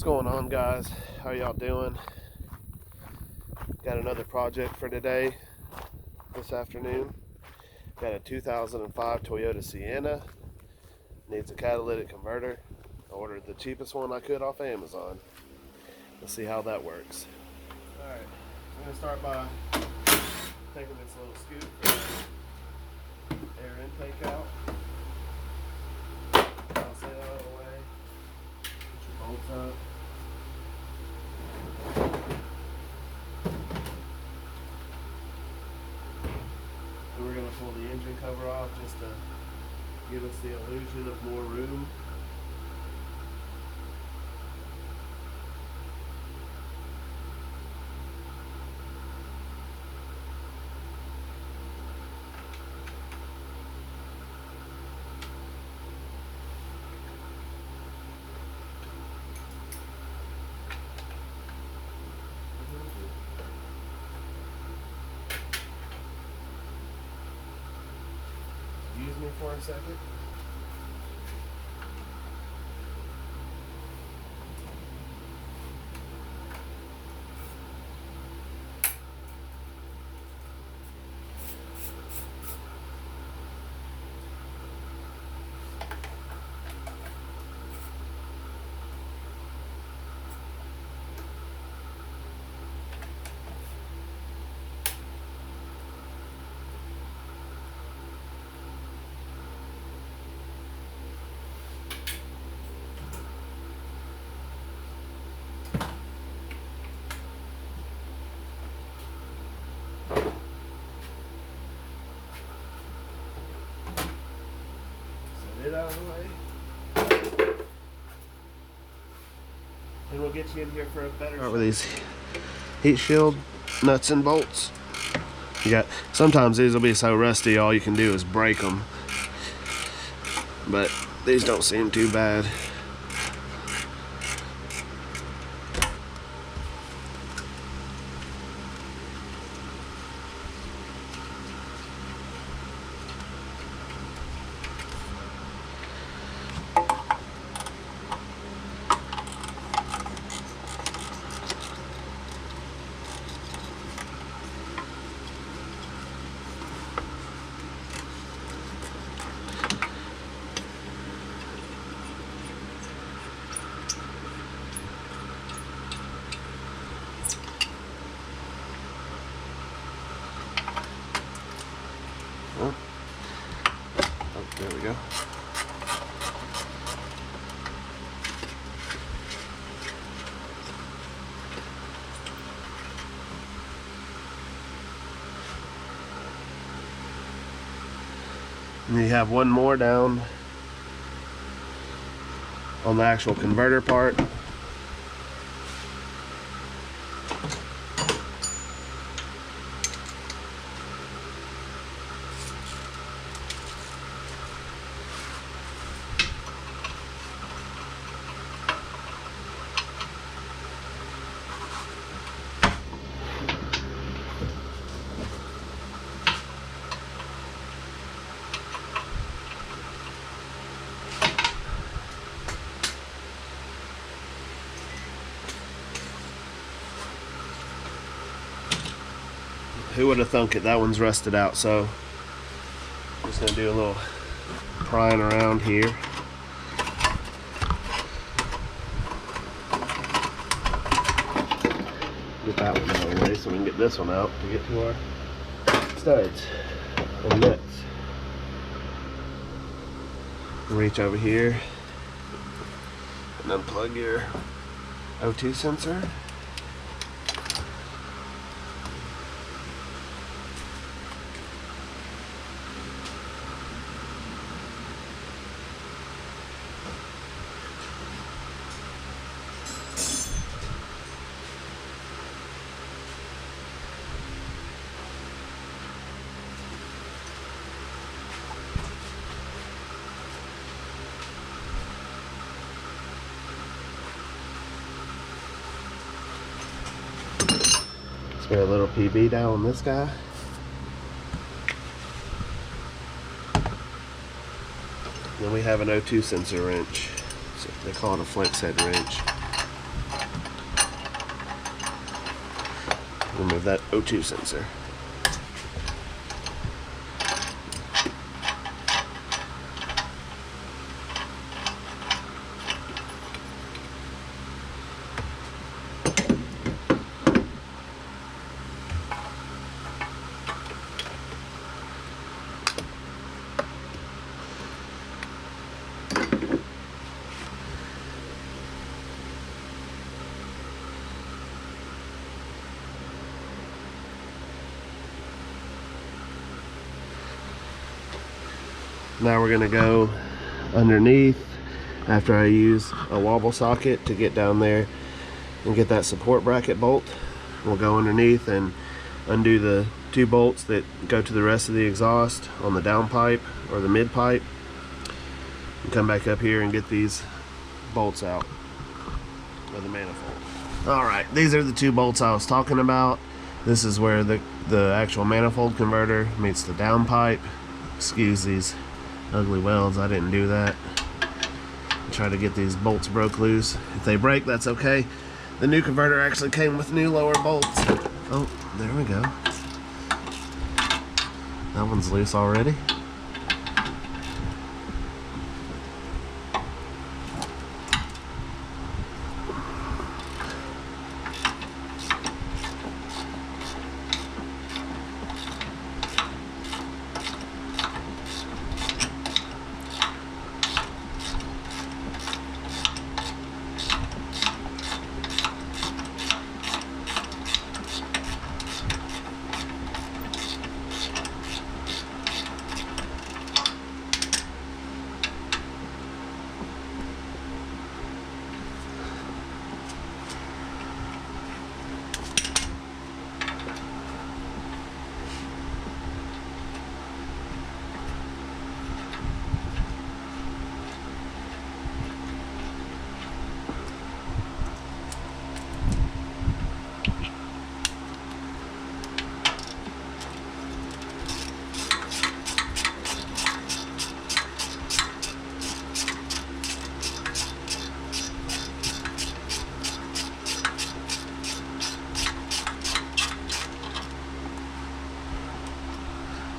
What's going on, guys? How y'all doing? Got another project for today, this afternoon. Got a 2005 Toyota Sienna. Needs a catalytic converter. I ordered the cheapest one I could off Amazon. Let's see how that works. Alright, I'm going to start by taking this little scoop for the air intake out. I'll set it out of the way. Put your bolts up. And we're going to pull the engine cover off just to give us the illusion of more room. Excuse me for a second. It out of the way. And we'll get you in here for a better start with these heat shield nuts and bolts. Sometimes these will be so rusty all you can do is break them, but these don't seem too bad. Oh, there we go. And you have one more down on the actual converter part. Who would have thunk it? That one's rusted out, so I'm just gonna do a little prying around here. Get that one out of the way so we can get this one out to get to our studs and nuts. Reach over here and unplug your O2 sensor. Spare a little PB down on this guy. Then we have an O2 sensor wrench. So they call it a flex head wrench. Remove that O2 sensor. Now we're gonna go underneath after I use a wobble socket to get down there and get that support bracket bolt. We'll go underneath and undo the 2 bolts that go to the rest of the exhaust on the down pipe or the mid pipe, and come back up here and get these bolts out of the manifold. Alright, these are the 2 bolts I was talking about. This is where the actual manifold converter meets the down pipe. Excuse these ugly welds, I didn't do that. Try to get these bolts broke loose. If they break, that's okay. The new converter actually came with new lower bolts. Oh, there we go. That one's loose already.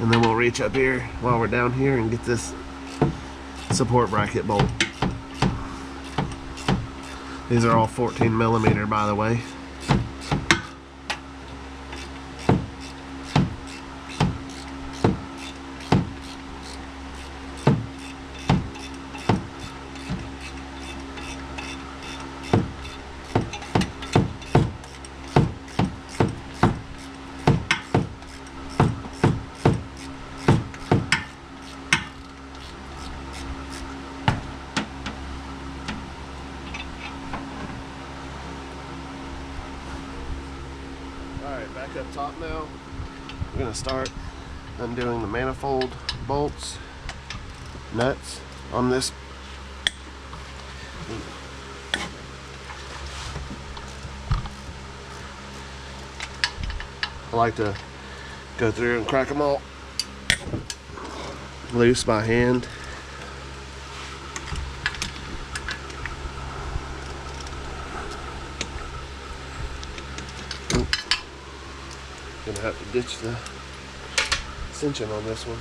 And then we'll reach up here while we're down here and get this support bracket bolt. These are all 14mm, by the way. Alright, back up top now. We're going to start undoing the manifold bolts, nuts on this. I like to go through and crack them all loose by hand. Gonna have to ditch the cinching on this one.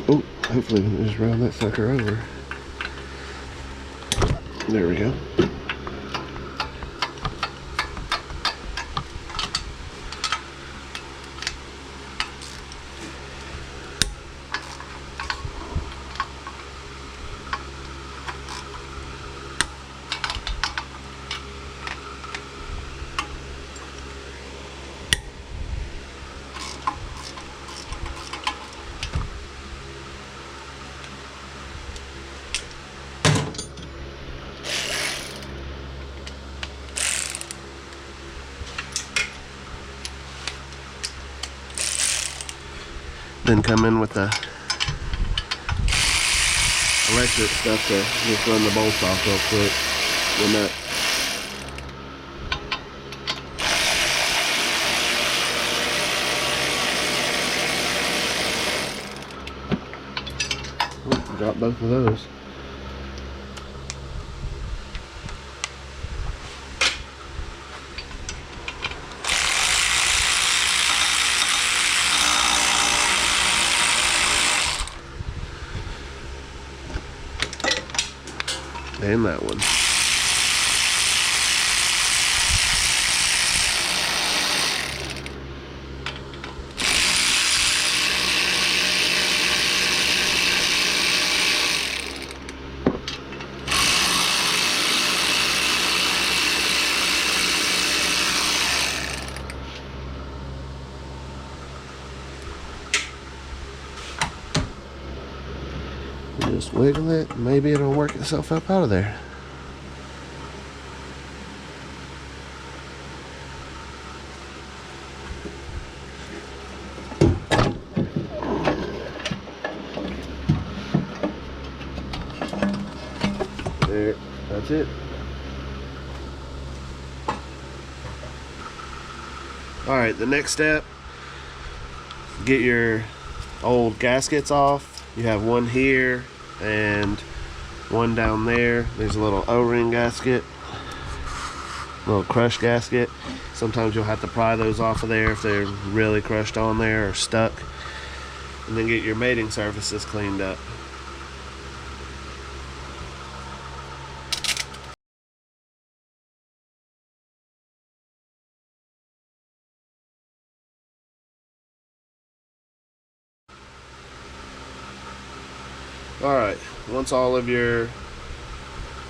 Oh, hopefully we can just round that sucker over. There we go. Then come in with the electric stuff to just run the bolts off real quick. The nut. Drop both of those. And that one. Just wiggle it, maybe it'll work itself up out of there. There, that's it. Alright, the next step, get your old gaskets off. You have one here and one down there. There's a little O-ring gasket, little crush gasket. Sometimes you'll have to pry those off of there if they're really crushed on there or stuck. And then get your mating surfaces cleaned up. Alright, once all of your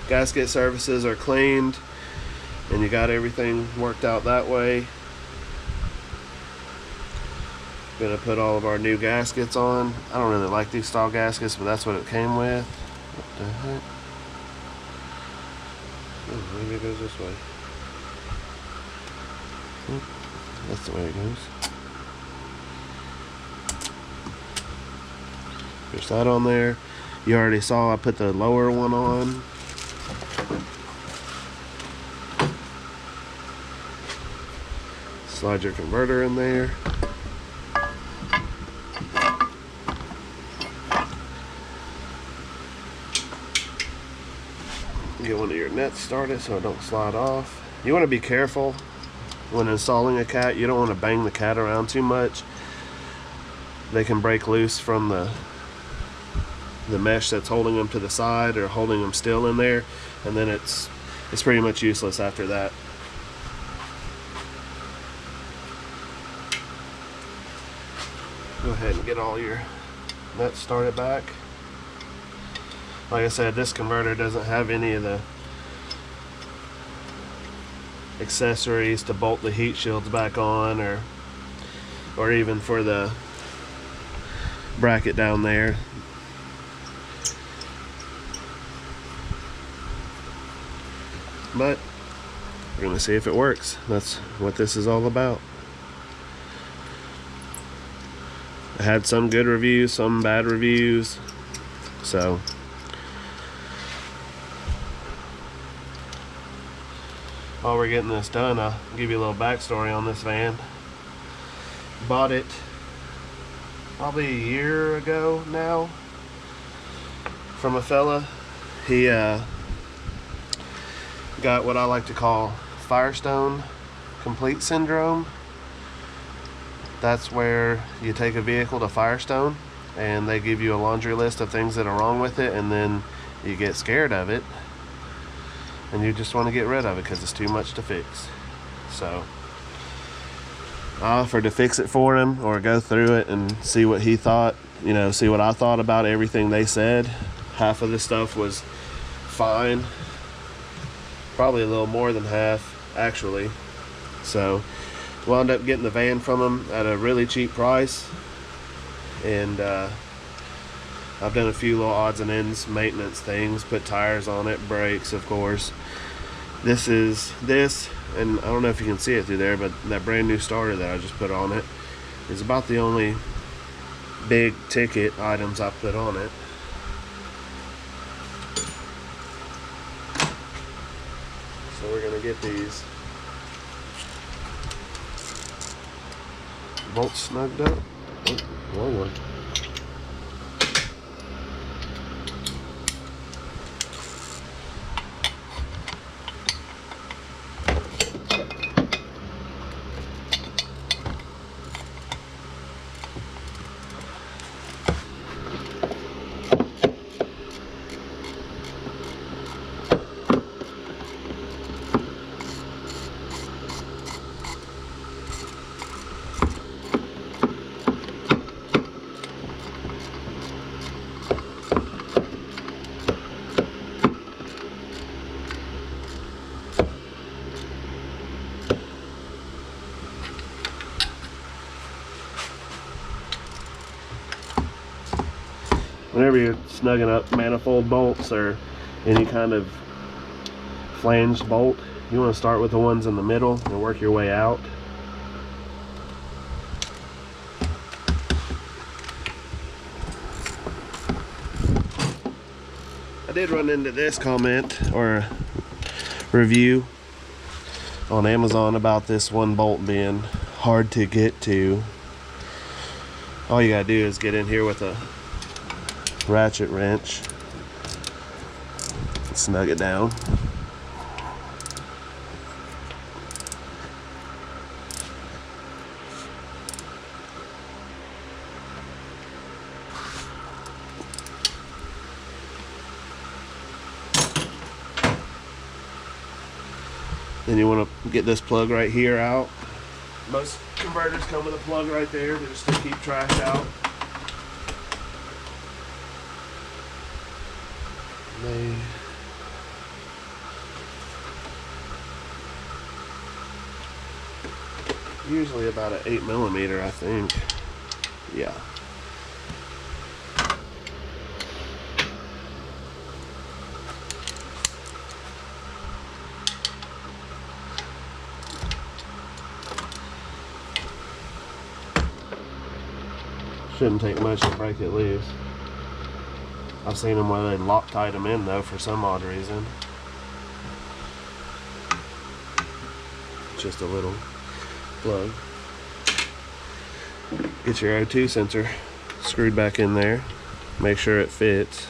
gasket surfaces are cleaned and you got everything worked out that way, gonna put all of our new gaskets on. I don't really like these style gaskets, but that's what it came with. What the heck? Oh, maybe it goes this way. That's the way it goes. There's that on there. You already saw I put the lower one on. Slide your converter in there. Get one of your nets started so it don't slide off. You want to be careful when installing a cat. You don't want to bang the cat around too much. They can break loose from the mesh that's holding them to the side or holding them still in there, and then it's pretty much useless after that. Go ahead and get all your nuts started back. Like I said, this converter doesn't have any of the accessories to bolt the heat shields back on, or even for the bracket down there. But we're going to see if it works. That's what this is all about. I had some good reviews, some bad reviews. So while we're getting this done, I'll give you a little backstory on this van. Bought it probably a year ago now from a fella. He got what I like to call Firestone complete syndrome. That's where you take a vehicle to Firestone and they give you a laundry list of things that are wrong with it, and then you get scared of it and you just want to get rid of it because it's too much to fix. So I offered to fix it for him or go through it and see what he thought, you know, see what I thought about everything they said. Half of the stuff was fine. Probably a little more than half, actually. So wound up getting the van from him at a really cheap price, and I've done a few little odds and ends maintenance things, put tires on it, brakes, of course. This, and I don't know if you can see it through there, but that brand new starter that I just put on it is about the only big ticket items I put on it. So we're gonna get these bolts snugged up. Oh, wrong one. whenever you're snugging up manifold bolts or any kind of flanged bolt, you want to start with the ones in the middle and work your way out. I did run into this comment or review on Amazon about this one bolt being hard to get to. All you gotta do is get in here with a ratchet wrench, snug it down. Then you want to get this plug right here out. Most converters come with a plug right there just to keep trash out. They usually about an 8mm, I think. Yeah. Shouldn't take much to break it loose. I've seen them where they Loctite them in though for some odd reason. Just a little plug. Get your O2 sensor screwed back in there. Make sure it fits.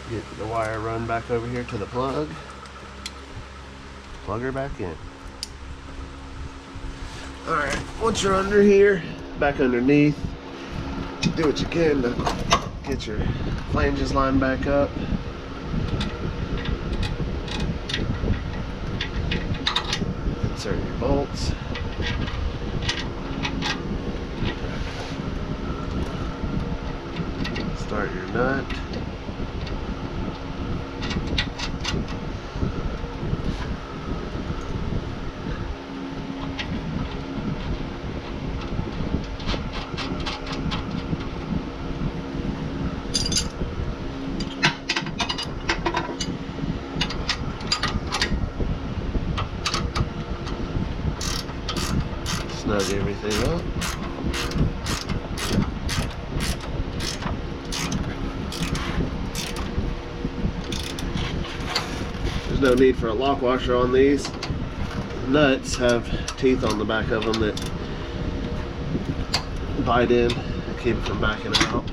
Get the wire run back over here to the plug. Plug her back in. Alright, once you're under here, back underneath, do what you can to get your flanges lined back up. Insert your bolts. Start your nut. Snug everything up. There's no need for a lock washer on these. Nuts have teeth on the back of them that bite in and keep it from backing out.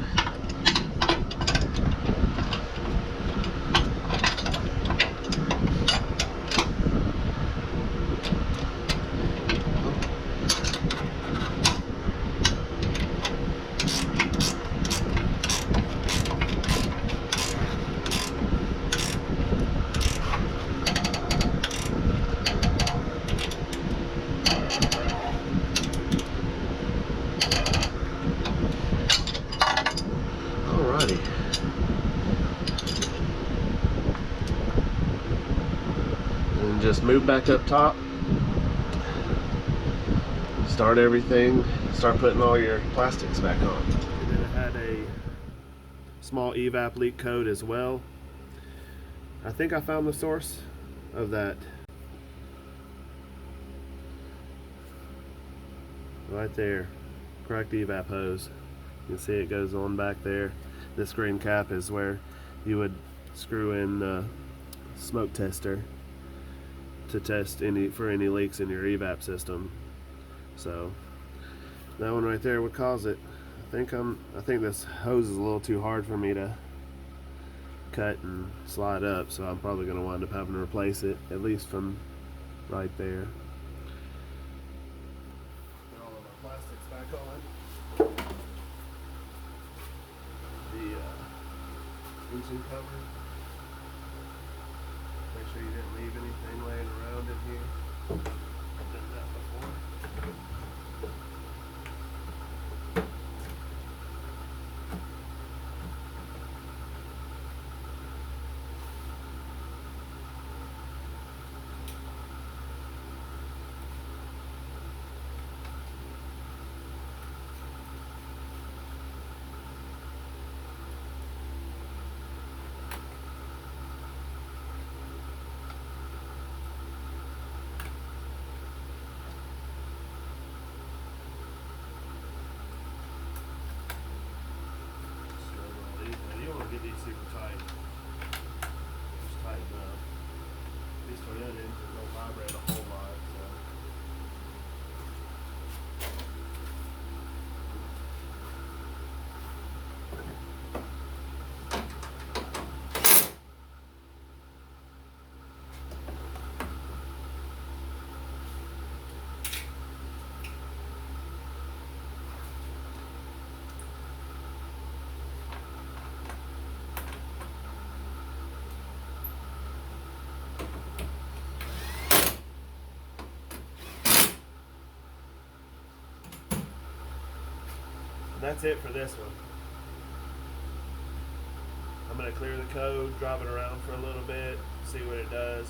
And just move back up top, start everything, start putting all your plastics back on. And then it had a small EVAP leak code as well. I think I found the source of that right there. Cracked EVAP hose. You can see it goes on back there. This green cap is where you would screw in the smoke tester to test for any leaks in your EVAP system. So that one right there would cause it. I think this hose is a little too hard for me to cut and slide up, so I'm probably going to wind up having to replace it, at least from right there. Put all of our plastics back on. The engine cover. Make sure you didn't leave anything laying around in here. I've done that Get these super tight. Just tighten up. These Toyota engines don't vibrate a whole lot, so. And that's it for this one. I'm going to clear the code, drive it around for a little bit, see what it does.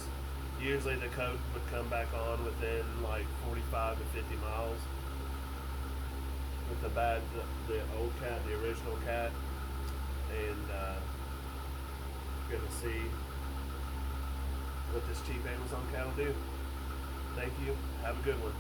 Usually the code would come back on within like 45 to 50 miles. With the old cat, the original cat. And going to see what this cheap Amazon cat will do. Thank you. Have a good one.